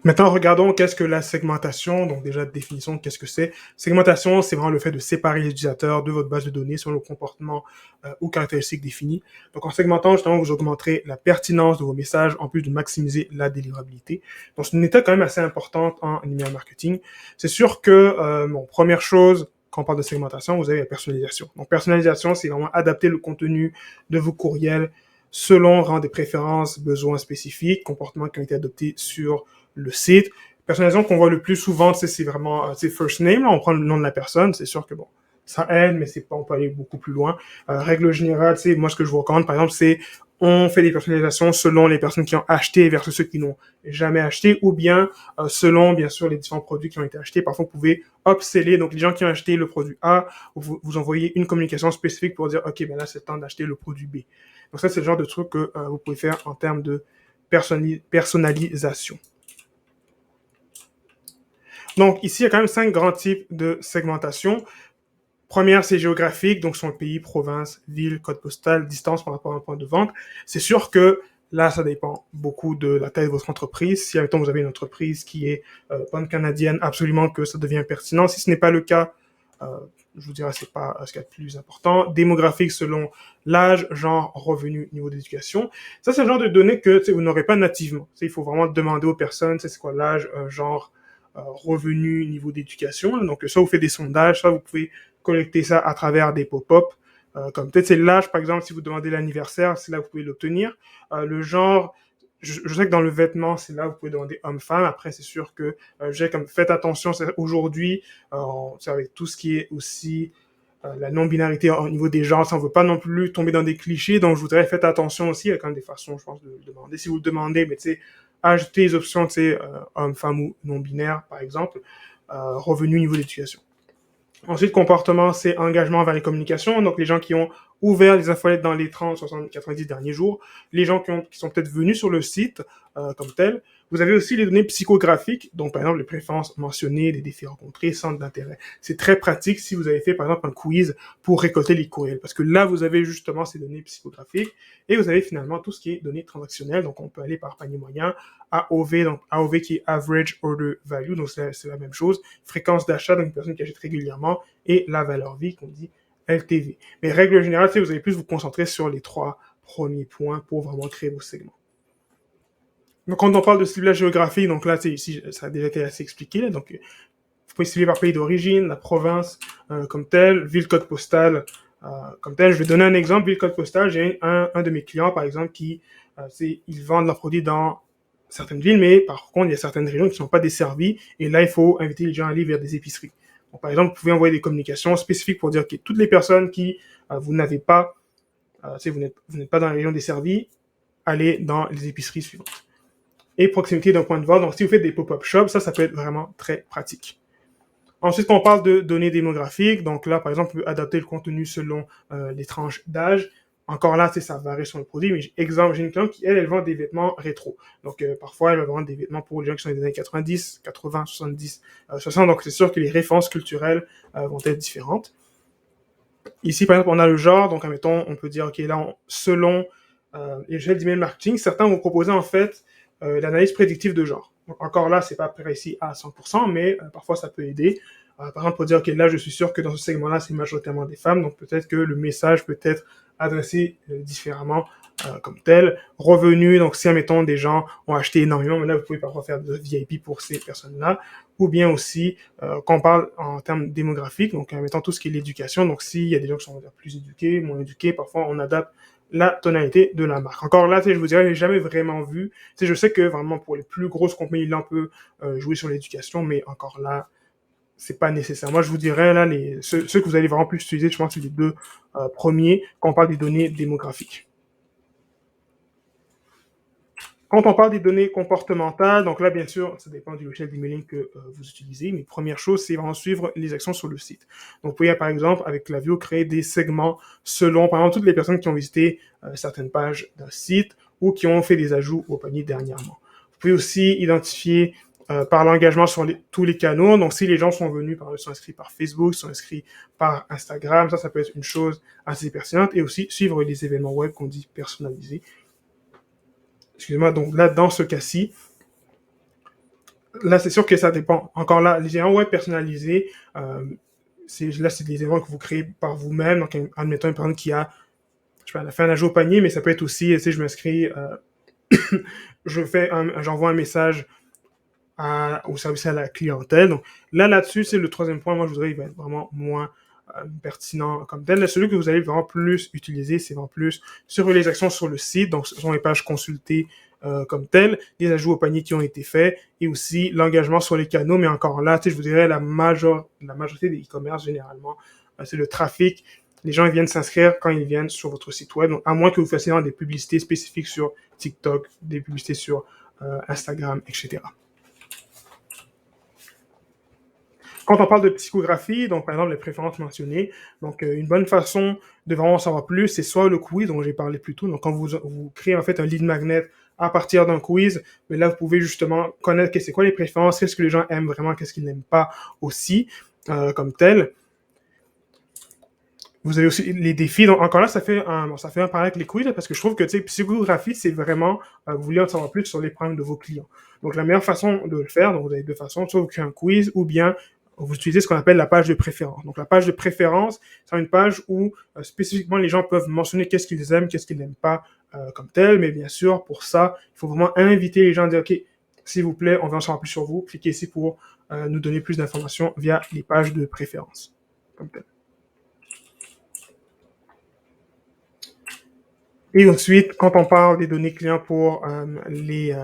Maintenant, regardons qu'est-ce que la segmentation. Donc déjà, définition, qu'est-ce que c'est? Segmentation, c'est vraiment le fait de séparer les utilisateurs de votre base de données selon le comportement ou caractéristiques définies. Donc en segmentant, justement, vous augmenterez la pertinence de vos messages en plus de maximiser la délivrabilité. Donc c'est une étape quand même assez importante en email marketing. C'est sûr que, première chose, quand on parle de segmentation, vous avez la personnalisation. Donc personnalisation, c'est vraiment adapter le contenu de vos courriels selon rang des préférences, besoins spécifiques, comportements qui ont été adoptés sur le site. Personnalisation qu'on voit le plus souvent, c'est vraiment first name, là, on prend le nom de la personne, c'est sûr que bon, ça aide, mais c'est pas, on peut aller beaucoup plus loin. Règle générale, c'est moi ce que je vous recommande, par exemple, c'est on fait des personnalisations selon les personnes qui ont acheté versus ceux qui n'ont jamais acheté, ou bien selon, bien sûr, les différents produits qui ont été achetés. Parfois, vous pouvez upseller, donc les gens qui ont acheté le produit A, vous envoyez une communication spécifique pour dire, OK, ben là, c'est le temps d'acheter le produit B. Donc ça, c'est le genre de truc que vous pouvez faire en termes de personnalisation. Donc, ici, il y a quand même 5 grands types de segmentation. Première, c'est géographique, donc son pays, province, ville, code postal, distance par rapport à un point de vente. C'est sûr que là, ça dépend beaucoup de la taille de votre entreprise. Si, admettons, vous avez une entreprise qui est pan-canadienne, absolument que ça devient pertinent. Si ce n'est pas le cas, euh, je vous dirais, c'est pas ce qu'il y a de plus important. Démographique selon l'âge, genre, revenu, niveau d'éducation. Ça, c'est le genre de données que vous n'aurez pas nativement. Il faut vraiment demander aux personnes, c'est quoi l'âge, genre, revenu, niveau d'éducation. Donc, soit vous faites des sondages, soit vous pouvez collecter ça à travers des pop-up. Comme peut-être c'est l'âge, par exemple, si vous demandez l'anniversaire, c'est là que vous pouvez l'obtenir. Le genre, je sais que dans le vêtement, c'est là où vous pouvez demander homme-femme. Après, c'est sûr que j'ai comme faites attention, aujourd'hui, c'est avec tout ce qui est aussi la non-binarité au niveau des genres, on ne veut pas non plus tomber dans des clichés, donc je voudrais faites attention aussi, il y a quand même des façons, je pense, de le demander. Si vous le demandez, mais tu sais, ajouter les options, tu sais, homme, femme ou non-binaire, par exemple, revenu, niveau d'éducation. Ensuite, comportement, c'est engagement vers les communications. Donc, les gens qui ont ouvert les infolettes dans les 30, 60, 90 derniers jours, les gens qui sont peut-être venus sur le site comme tel. Vous avez aussi les données psychographiques, donc par exemple les préférences mentionnées, les défis rencontrés, centres d'intérêt. C'est très pratique si vous avez fait par exemple un quiz pour récolter les courriels, parce que là vous avez justement ces données psychographiques et vous avez finalement tout ce qui est données transactionnelles. Donc on peut aller par panier moyen, AOV, donc AOV qui est Average Order Value, donc c'est la même chose, fréquence d'achat, donc une personne qui achète régulièrement, et la valeur vie qu'on dit LTV. Mais règle générale, vous allez plus vous concentrer sur les 3 premiers points pour vraiment créer vos segments. Donc, quand on parle de ciblage géographique, donc là, ici, ça a déjà été assez expliqué. Là, donc, vous pouvez cibler par pays d'origine, la province comme tel, ville, code postal comme tel. Je vais donner un exemple. Ville, code postal, j'ai un de mes clients, par exemple, qui, ils vendent leurs produits dans certaines villes, mais par contre, il y a certaines régions qui ne sont pas desservies. Et là, il faut inviter les gens à aller vers des épiceries. Donc, par exemple, vous pouvez envoyer des communications spécifiques pour dire que toutes les personnes qui, vous n'avez pas, vous n'êtes pas dans la région desservie, allez dans les épiceries suivantes. Et proximité d'un point de vente. Donc, si vous faites des pop-up shops, ça peut être vraiment très pratique. Ensuite, quand on parle de données démographiques, donc là, par exemple, on peut adapter le contenu selon les tranches d'âge. Encore là, ça varie sur le produit, mais exemple, j'ai une cliente qui, elle vend des vêtements rétro. Donc, parfois, elle va vendre des vêtements pour les gens qui sont des années 90, 80, 70, 60. Donc, c'est sûr que les références culturelles vont être différentes. Ici, par exemple, on a le genre. Donc, admettons, on peut dire, OK, là, selon l'échelle d'email marketing, certains vont proposer, en fait, l'analyse prédictive de genre. Donc, encore là, c'est pas précis à 100%, mais parfois, ça peut aider. Par exemple, pour dire, OK, là, je suis sûr que dans ce segment-là, c'est majoritairement des femmes, donc peut-être que le message peut être adressé différemment comme tel. Revenu, donc si, admettons, des gens ont acheté énormément, mais là, vous pouvez parfois faire de VIP pour ces personnes-là. Ou bien aussi, quand on parle en termes démographiques, donc admettons tout ce qui est l'éducation, donc s'il y a des gens qui sont plus éduqués, moins éduqués, parfois on adapte la tonalité de la marque. Encore là, je vous dirais, j'ai jamais vraiment vu. Je sais que vraiment pour les plus grosses compagnies, là, on peut jouer sur l'éducation, mais encore là, c'est pas nécessaire. Moi, je vous dirais, là, ceux que vous allez vraiment plus utiliser, je pense que c'est les deux premiers quand on parle des données démographiques. Quand on parle des données comportementales, donc là, bien sûr, ça dépend du logiciel d'emailing que vous utilisez, mais première chose, c'est vraiment suivre les actions sur le site. Donc, vous pouvez, par exemple, avec Klaviyo, créer des segments selon, par exemple, toutes les personnes qui ont visité certaines pages d'un site ou qui ont fait des ajouts au panier dernièrement. Vous pouvez aussi identifier par l'engagement sur tous les canaux. Donc, si les gens sont venus, par exemple, sont inscrits par Facebook, sont inscrits par Instagram, ça peut être une chose assez pertinente. Et aussi suivre les événements web qu'on dit personnalisés. Excusez-moi, donc là, dans ce cas-ci, Là, c'est sûr que ça dépend. Encore là, les événements web personnalisés, c'est des événements que vous créez par vous-même. Donc, admettons une personne qui a, je sais pas, elle a fait un ajout au panier, mais ça peut être aussi, tu sais, je m'inscris, j'envoie un message au service à la clientèle. Donc là-dessus, c'est le troisième point. Moi, je voudrais, il va être vraiment moins pertinent comme tel. Là, celui que vous allez vraiment plus utiliser, c'est vraiment plus sur les actions sur le site, donc ce sont les pages consultées comme telles, les ajouts au panier qui ont été faits, et aussi l'engagement sur les canaux. Mais encore là, tu sais, je vous dirais la majorité des e-commerce, généralement, c'est le trafic. Les gens ils viennent s'inscrire quand ils viennent sur votre site web. Donc, à moins que vous fassiez des publicités spécifiques sur TikTok, des publicités sur Instagram, etc. Quand on parle de psychographie, donc par exemple les préférences mentionnées, donc une bonne façon de vraiment en savoir plus, c'est soit le quiz dont j'ai parlé plus tôt. Donc quand vous créez en fait un lead magnet à partir d'un quiz, mais là vous pouvez justement connaître c'est quoi les préférences, qu'est-ce que les gens aiment vraiment, qu'est-ce qu'ils n'aiment pas aussi comme tel. Vous avez aussi les défis. Donc, encore là, ça fait un parallèle avec les quiz, parce que je trouve que, tu sais, psychographie, c'est vraiment, vous voulez en savoir plus sur les problèmes de vos clients. Donc, la meilleure façon de le faire, donc, vous avez deux façons, soit vous créez un quiz, ou bien, vous utilisez ce qu'on appelle la page de préférence. Donc, la page de préférence, c'est une page où, spécifiquement, les gens peuvent mentionner qu'est-ce qu'ils aiment, qu'est-ce qu'ils n'aiment pas, comme tel. Mais bien sûr, pour ça, il faut vraiment inviter les gens à dire, OK, s'il vous plaît, on veut en savoir plus sur vous. Cliquez ici pour nous donner plus d'informations via les pages de préférence, comme tel. Et ensuite, quand on parle des données clients pour les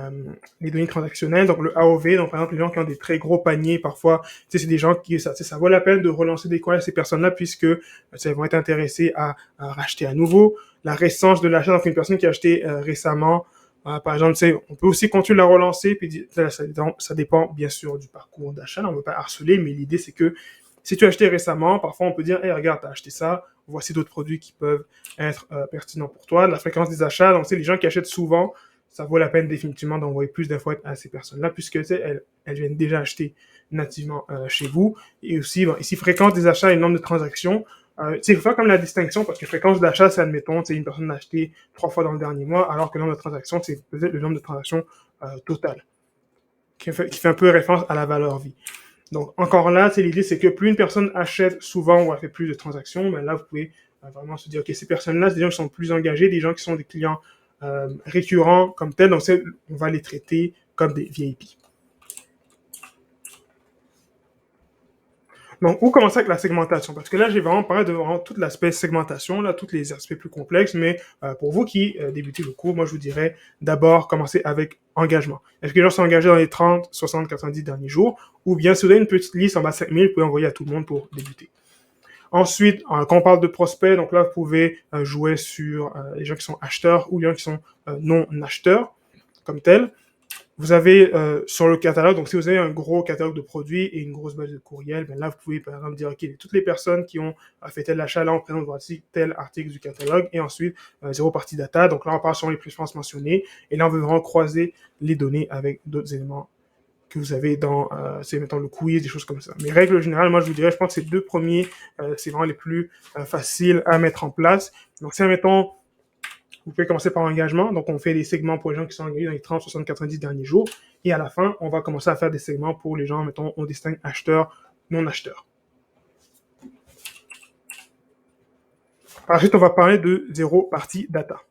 données transactionnelles, donc le AOV, donc par exemple les gens qui ont des très gros paniers, parfois, c'est des gens qui, ça vaut la peine de relancer des courriels à ces personnes-là puisque ils vont être intéressés à racheter à nouveau. La récence de l'achat, donc une personne qui a acheté récemment, par exemple, on peut aussi continuer de la relancer, puis ça dépend bien sûr du parcours d'achat, on ne veut pas harceler, mais l'idée c'est que si tu as acheté récemment, parfois on peut dire, hey, regarde, tu as acheté ça, voici d'autres produits qui peuvent être pertinents pour toi. La fréquence des achats, donc c'est les gens qui achètent souvent, ça vaut la peine définitivement d'envoyer plus d'infos à ces personnes-là, puisque elles viennent déjà acheter nativement chez vous. Et aussi, bon, ici, fréquence des achats et nombre de transactions. Il faut faire comme la distinction, parce que fréquence d'achat, c'est, admettons, une personne a acheté 3 fois dans le dernier mois, alors que le nombre de transactions, c'est peut-être le nombre de transactions total, qui fait un peu référence à la valeur vie. Donc, encore là, l'idée, c'est que plus une personne achète souvent ou elle fait plus de transactions, ben là, vous pouvez vraiment se dire, OK, ces personnes-là, c'est des gens qui sont plus engagés, des gens qui sont des clients récurrents comme tels, donc on va les traiter comme des VIP. Donc, où commencer avec la segmentation? Parce que là, j'ai vraiment parlé de vraiment tout l'aspect segmentation, là, tous les aspects plus complexes, mais pour vous qui débutez le cours, moi, je vous dirais d'abord commencer avec engagement. Est-ce que les gens sont engagés dans les 30, 60, 90 derniers jours? Ou bien, si vous avez une petite liste en bas de 5000, vous pouvez envoyer à tout le monde pour débuter. Ensuite, quand on parle de prospects, donc là, vous pouvez jouer sur les gens qui sont acheteurs ou les gens qui sont non acheteurs, comme tel. Vous avez sur le catalogue, donc si vous avez un gros catalogue de produits et une grosse base de courriel, ben là, vous pouvez par exemple dire, OK, toutes les personnes qui ont fait tel achat, là, on présente voici tel article du catalogue, et ensuite, zéro partie data. Donc là, on part sur les préférences mentionnées, et là, on veut vraiment croiser les données avec d'autres éléments que vous avez dans, mettons, le quiz, des choses comme ça. Mais règle générale, moi, je vous dirais, je pense que ces deux premiers, c'est vraiment les plus faciles à mettre en place. Donc, si, mettons, vous pouvez commencer par l'engagement. Donc, on fait des segments pour les gens qui sont engagés dans les 30, 60, 90 derniers jours. Et à la fin, on va commencer à faire des segments pour les gens, mettons, on distingue acheteurs, non acheteurs. Ensuite, on va parler de zéro partie data.